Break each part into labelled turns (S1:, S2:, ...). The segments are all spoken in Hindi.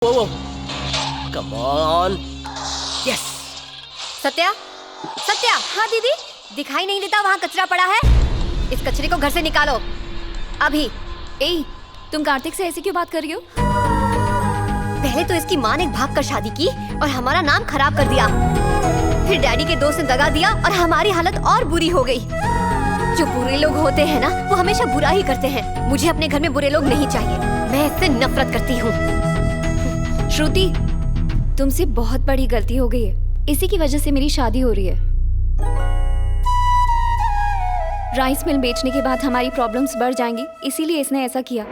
S1: वो come on. Yes.
S2: Satya, Satya. हाँ दीदी, दिखाई नहीं देता वहाँ कचरा पड़ा है? इस कचरे को घर से निकालो अभी।
S3: ए, तुम कार्तिक से ऐसे क्यों बात कर रही हो?
S2: पहले तो इसकी माँ ने भाग कर शादी की और हमारा नाम खराब कर दिया। फिर डैडी के दोस्त ने दगा दिया और हमारी हालत और बुरी हो गई। जो बुरे लोग होते हैं ना, वो हमेशा बुरा ही करते हैं। मुझे अपने घर में बुरे लोग नहीं चाहिए। मैं इससे नफरत करती हूँ।
S3: श्रुति, तुमसे बहुत बड़ी गलती हो गई है। इसी की वजह से मेरी शादी हो रही है। राइस मिल बेचने के बाद हमारी प्रॉब्लम्स बढ़ जाएंगी, इसीलिए इसने ऐसा किया।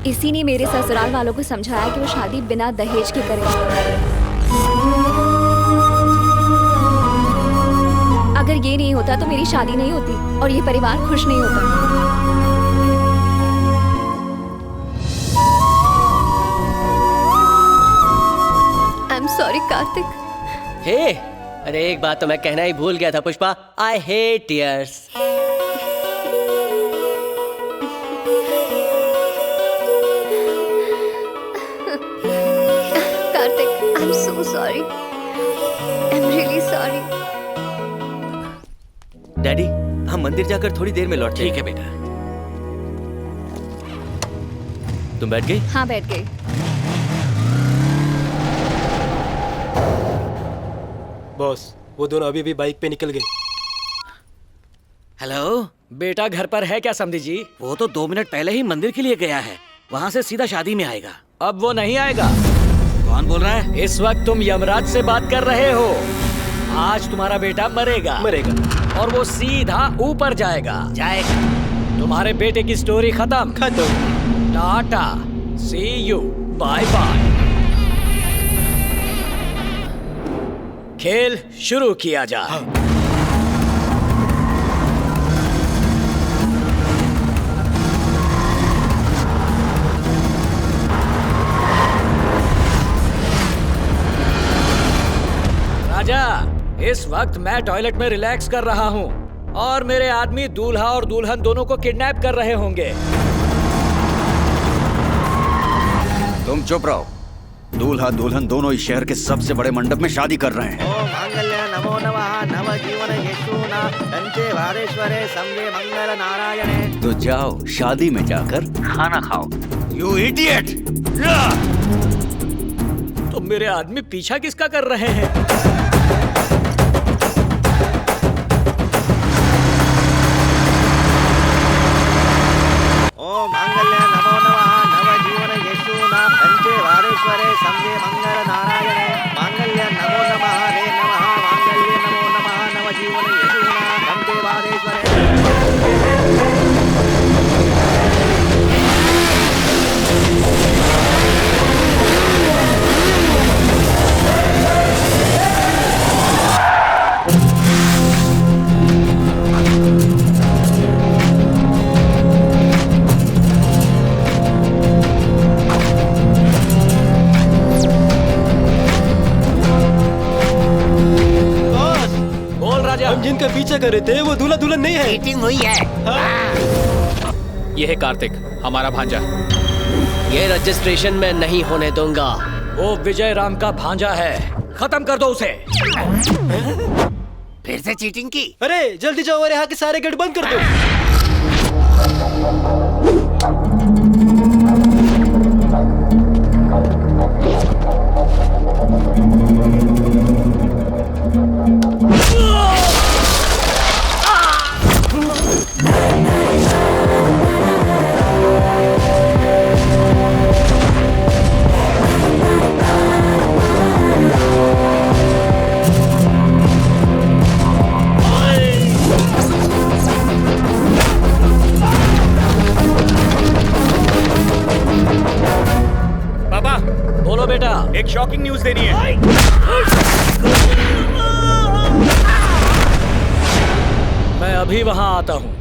S3: इसी ने मेरे ससुराल वालों को समझाया कि वो शादी बिना दहेज के करें। अगर ये नहीं होता तो मेरी शादी नहीं होती और ये परिवार खुश नहीं होता। I'm sorry, Kartik.
S1: हे, अरे एक बात तो मैं कहना ही भूल गया था Pushpa. I hate tears.
S2: Kartik, I'm so sorry. I'm really sorry.
S4: Daddy, हम मंदिर जाकर थोड़ी देर में लौटते हैं।
S5: ठीक है बेटा।
S4: तुम बैठ गई?
S3: हाँ, बैठ गई।
S6: बॉस, वो दोनों अभी भी बाइक पे निकल गए।
S5: हेलो
S7: बेटा घर पर है क्या समधी जी?
S5: वो तो 2 मिनट पहले ही मंदिर के लिए गया है, वहाँ से सीधा शादी में आएगा।
S7: अब वो नहीं आएगा।
S5: कौन बोल रहा है?
S7: इस वक्त तुम यमराज से बात कर रहे हो। आज तुम्हारा बेटा मरेगा और वो सीधा ऊपर जाएगा। तुम्हारे बेटे की स्टोरी खत्म। टाटा, सी यू, बाय बाय। खेल शुरू किया जाए। राजा, इस वक्त मैं टॉयलेट में रिलैक्स कर रहा हूँ और मेरे आदमी दूल्हा और दुल्हन दोनों को किडनैप कर रहे होंगे।
S8: तुम चुप रहो। दूल्हा दुल्हन दोनों इस शहर के सबसे बड़े मंडप में शादी कर रहे हैं।
S9: ओम मांगल्य नमो नमः नवजीवन यशूना कंचे वारेश्वरे संगे मंगल नारायणे।
S8: तो जाओ, शादी में जाकर खाना खाओ। You idiot!
S7: तो मेरे आदमी पीछा किसका कर रहे हैं?
S9: ओम मांगल्य नमो नमः नवजीवन यशूना कंचे वारेश्वरे संगे मंगल नारायणे। मांगल्य नमो नमः रे नमः मांगल्य नमो नमः नवजीवन यशूना कंचे वारेश्वरे।
S6: हम जिनका पीछा कर रहे थे वो दूल्हा दुल्हन नहीं है।
S5: मीटिंग हुई है।
S7: ये है कार्तिक, हमारा भांजा।
S1: ये रजिस्ट्रेशन में नहीं होने दूंगा।
S7: वो विजय राम का भांजा है, खत्म कर दो उसे।
S5: फिर से चीटिंग की?
S6: अरे जल्दी जाओ और यहाँ के सारे गेट बंद कर दो।
S7: बोलो बेटा,
S5: एक शॉकिंग न्यूज देनी है।
S7: मैं अभी वहां आता हूँ।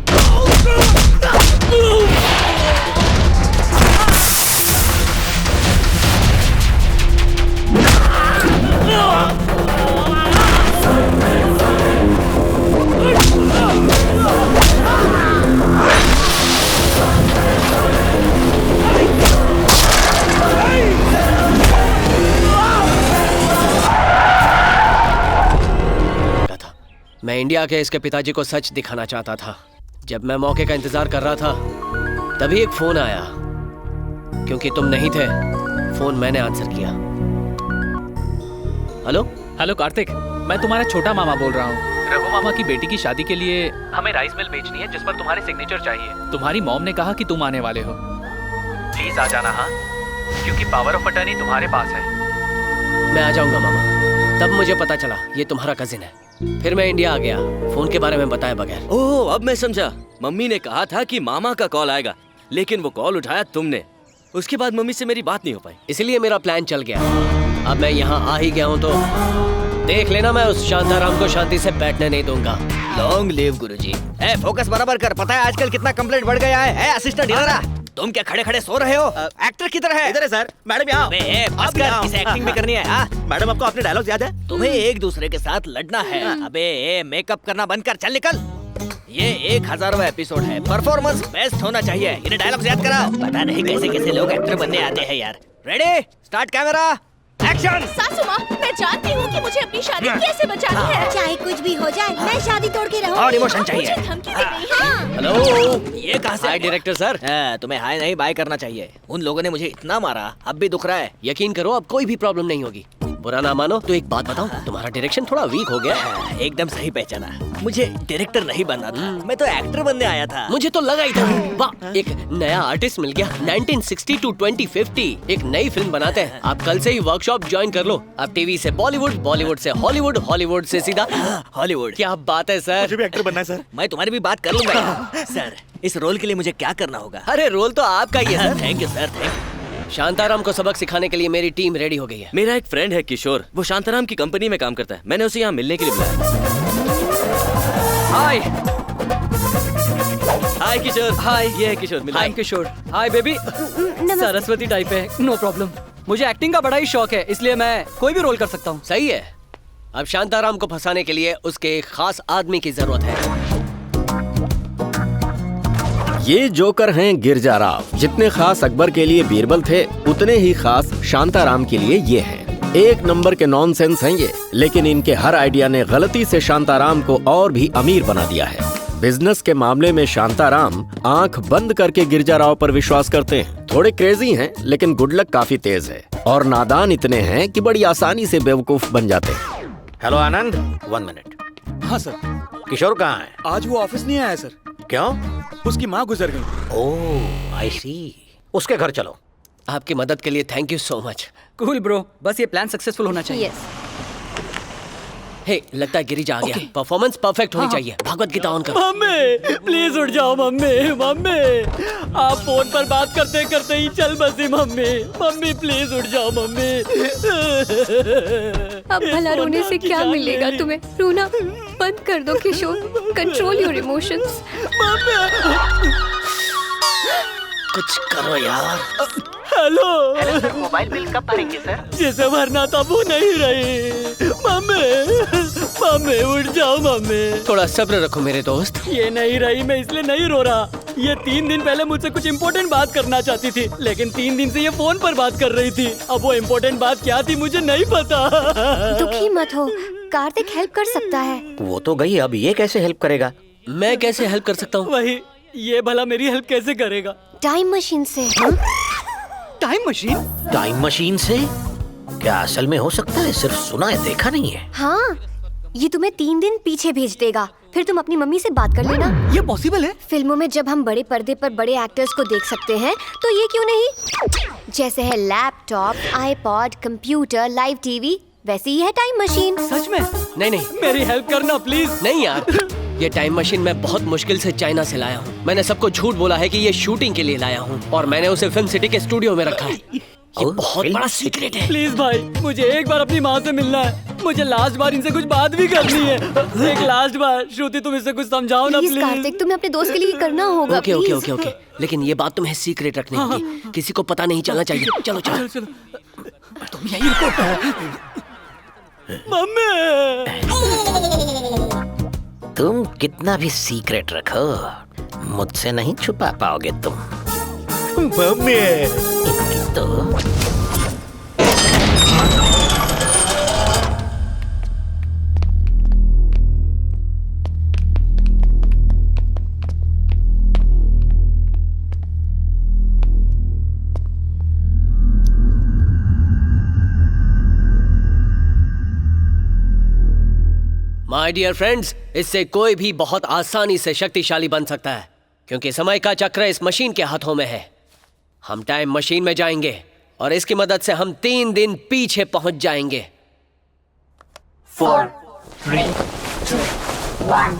S1: मैं इंडिया के इसके पिताजी को सच दिखाना चाहता था। जब मैं मौके का इंतजार कर रहा था तभी एक फोन आया। क्योंकि तुम नहीं थे, फोन मैंने आंसर किया। हेलो
S10: हेलो कार्तिक, मैं तुम्हारा छोटा मामा बोल रहा हूँ। रघु मामा की बेटी की शादी के लिए हमें राइस मिल बेचनी है जिस पर तुम्हारे सिग्नेचर चाहिए। तुम्हारी मॉम ने कहा कि तुम आने वाले हो, प्लीज आ जाना। हाँ, क्योंकि पावर ऑफ अटर्नी तुम्हारे पास है।
S1: मैं आ जाऊंगा मामा। तब मुझे पता चला ये तुम्हारा कजिन है। फिर मैं इंडिया आ गया, फोन के बारे में बताए बगैर।
S4: ओह, अब मैं समझा। मम्मी ने कहा था कि मामा का कॉल आएगा, लेकिन वो कॉल उठाया तुमने। उसके बाद मम्मी से मेरी बात नहीं हो पाई,
S1: इसलिए मेरा प्लान चल गया। अब मैं यहाँ आ ही गया हूँ तो देख लेना, मैं उस शांताराम को शांति से बैठने नहीं दूंगा।
S9: लॉन्ग लिव गुरुजी। ए, फोकस बराबर कर। पता है आजकल कितना कंप्लेंट बढ़ गया है? असिस्टेंट इधर आ। तुम क्या खड़े खड़े सो रहे हो? एक्टर किधर है?
S5: इधर है सर। मैडम यहाँ।
S9: बस इसे एक्टिंग भी करनी है। हाँ?
S5: मैडम, आपको अपने डायलॉग याद है?
S9: तुम्हें एक दूसरे के साथ लड़ना है। अबे मेकअप करना बंद कर, चल निकल। ये 1000वां एपिसोड है, परफॉर्मेंस बेस्ट होना चाहिए। इन्हें डायलॉग याद करा। पता नहीं कैसे कैसे लोग एक्टर बनने आते हैं यार। Ready, start camera, action.
S3: सासू माँ, मैं जानती हूँ कि मुझे अपनी शादी कैसे बचानी है।
S2: चाहे कुछ भी हो जाए, मैं शादी तोड़ के रहूंगी।
S9: और इमोशन चाहिए।
S3: धमकी दे रही है।
S1: हेलो,
S9: ये कहाँ से?
S1: हाय डायरेक्टर सर।
S9: तुम्हें हाय नहीं बाय करना चाहिए। उन लोगों ने मुझे इतना मारा, अब भी दुख रहा है।
S1: यकीन करो, अब कोई भी प्रॉब्लम नहीं होगी। बुरा ना मानो तो एक बात बताऊं, तुम्हारा डायरेक्शन थोड़ा वीक हो गया।
S9: एकदम सही पहचाना। मुझे डायरेक्टर नहीं बनना था, मैं तो एक्टर बनने आया था।
S1: मुझे तो लगा ही था। वाह, एक नया आर्टिस्ट मिल गया। 1960 to 2050 एक नई फिल्म बनाते हैं। आप कल से ही वर्कशॉप ज्वाइन कर लो। अब टीवी से बॉलीवुड, बॉलीवुड से हॉलीवुड, हॉलीवुड से सीधा
S9: हॉलीवुड।
S1: क्या बात है सर।
S5: मुझे भी एक्टर बनना है सर।
S9: मैं तुम्हारी भी बात कर लूंगा। सर, इस रोल के लिए मुझे क्या करना होगा?
S1: अरे रोल तो आपका ही है sir.
S9: Thank you sir, thank you.
S1: Shantaram को सबक सिखाने के लिए मेरी टीम रेडी हो गई है।
S4: मेरा एक फ्रेंड है किशोर, वो शांताराम की कंपनी में काम करता है। मैंने उसे यहाँ मिलने के लिए बुलाया।
S7: हाय
S4: हाय किशोर।
S7: हाय,
S4: ये है Kishore.
S7: I am Kishore. Hi baby. Saraswati type है, नो प्रॉब्लम। मुझे एक्टिंग का बड़ा ही शौक है, इसलिए मैं कोई भी रोल कर सकता हूँ।
S1: सही है। अब शांताराम को फंसाने के लिए उसके एक खास आदमी की जरूरत है।
S11: ये जोकर हैं गिरजा राव। जितने खास अकबर के लिए बीरबल थे, उतने ही खास शांताराम के लिए ये हैं। एक नंबर के नॉनसेंस हैं ये, लेकिन इनके हर आइडिया ने गलती से शांताराम को और भी अमीर बना दिया है। बिजनेस के मामले में शांताराम आंख बंद करके गिरजा राव पर विश्वास करते हैं। थोड़े क्रेजी हैं, लेकिन गुड लक काफी तेज है और नादान इतने हैं कि बड़ी आसानी से बेवकूफ बन जाते हैं।
S9: हेलो आनंद, 1 मिनट।
S5: हाँ सर।
S9: किशोर कहाँ है?
S5: आज वो ऑफिस नहीं आया सर।
S9: क्यों?
S5: उसकी माँ गुजर गई।
S9: ओह, आई सी। उसके घर चलो।
S1: आपकी मदद के लिए thank you so much.
S7: Cool bro, बस ये प्लान सक्सेसफुल होना चाहिए।
S1: हे, लगता है गिरिजा आ गया। परफॉर्मेंस परफेक्ट होनी चाहिए। भगवत गीता ऑन करो।
S7: मम्मी प्लीज उठ जाओ। मम्मी मम्मी, आप फोन पर बात करते करते ही चल बसी। मम्मी मम्मी प्लीज उठ जाओ। मम्मी
S3: अब भला रोने से क्या मिलेगा तुम्हें? रोना बंद कर दो किशोर। Control your emotions.
S1: कुछ करो यार।
S7: हेलो
S9: सर, मोबाइल बिल कब भरेंगे सर?
S7: जिसे भरना था वो नहीं रही। मम्मी उठ जाओ। मम्मी
S1: थोड़ा सब्र रखो मेरे दोस्त।
S7: ये नहीं रही, मैं इसलिए नहीं रो रहा। ये 3 दिन पहले मुझसे कुछ इम्पोर्टेंट बात करना चाहती थी, लेकिन 3 दिन से ये फोन पर बात कर रही थी। अब वो इम्पोर्टेंट बात क्या थी मुझे नहीं पता।
S2: दुखी मत हो, कार्तिक हेल्प कर सकता है।
S9: वो तो गई, अब ये कैसे हेल्प करेगा?
S1: मैं कैसे हेल्प कर सकता हूँ?
S7: वही, ये भला मेरी हेल्प कैसे करेगा?
S2: टाइम मशीन से।
S7: Time machine?
S9: टाइम मशीन से? क्या असल में हो सकता है? सिर्फ सुना है, देखा नहीं है।
S2: हाँ, ये तुम्हें 3 दिन पीछे भेज देगा। फिर तुम अपनी मम्मी से बात कर लेना।
S7: ये पॉसिबल है?
S2: फिल्मों में जब हम बड़े पर्दे पर बड़े एक्टर्स को देख सकते हैं, तो ये क्यों नहीं? जैसे है laptop, iPod, computer, live TV, वैसे ही है टाइम मशीन।
S7: सच में?
S1: नहीं,
S7: मेरी हेल्प करना प्लीज।
S1: नहीं यार, ये टाइम मशीन मैं बहुत मुश्किल से चाइना से लाया हूँ। मैंने सबको झूठ बोला है कि ये शूटिंग के लिए लाया हूँ और मैंने उसे फिल्म सिटी के स्टूडियो में रखा है। ये बहुत बड़ा सीक्रेट है।
S7: प्लीज भाई, मुझे एक बार अपनी माँ से मिलना है। मुझे लास्ट बार इनसे कुछ बात भी करनी है। एक लास्ट बार। श्रुति, तुम इससे कुछ समझाओ ना प्लीज।
S2: कार्तिक, तुम्हें अपने दोस्त के लिए करना होगा।
S1: ओके ओके ओके ओके, लेकिन ये बात तुम्हें सीक्रेट रखनी होगी। किसी को पता नहीं चलना चाहिए। चलो चलो चलो।
S7: तुम यही रुको। मम्मी,
S9: तुम कितना भी सीक्रेट रखो, मुझसे नहीं छुपा पाओगे तुम। मम्मी तो
S1: माय डियर फ्रेंड्स, इससे कोई भी बहुत आसानी से शक्तिशाली बन सकता है, क्योंकि समय का चक्र इस मशीन के हाथों में है। हम टाइम मशीन में जाएंगे और इसकी मदद से हम 3 दिन पीछे पहुंच जाएंगे।
S12: 4, 3, 2, 1.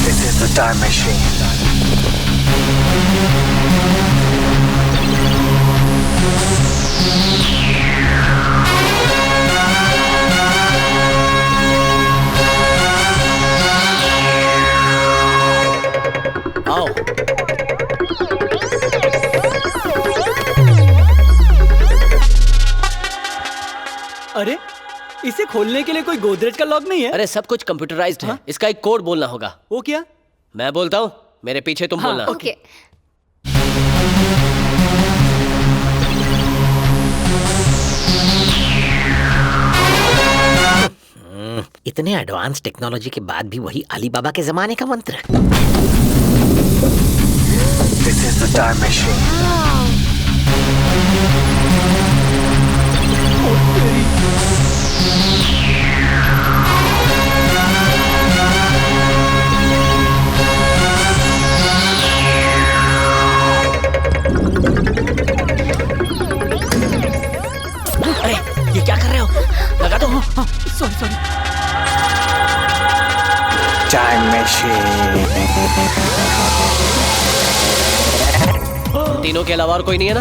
S12: This is the time machine.
S1: आओ।
S6: अरे इसे खोलने के लिए कोई गोदरेज का लॉक नहीं है?
S1: अरे सब कुछ कंप्यूटराइज्ड है। इसका एक कोड बोलना होगा।
S6: वो क्या?
S1: मैं बोलता हूँ, मेरे पीछे तुम बोलना।
S2: ओके।
S5: इतने एडवांस टेक्नोलॉजी के बाद भी वही अली बाबा के जमाने का मंत्र।
S12: This is the time machine.
S1: अरे ये क्या कर रहे हो? लगा दो।
S6: सॉरी।
S12: Time machine.
S1: तीनों के अलावा और कोई नहीं है ना?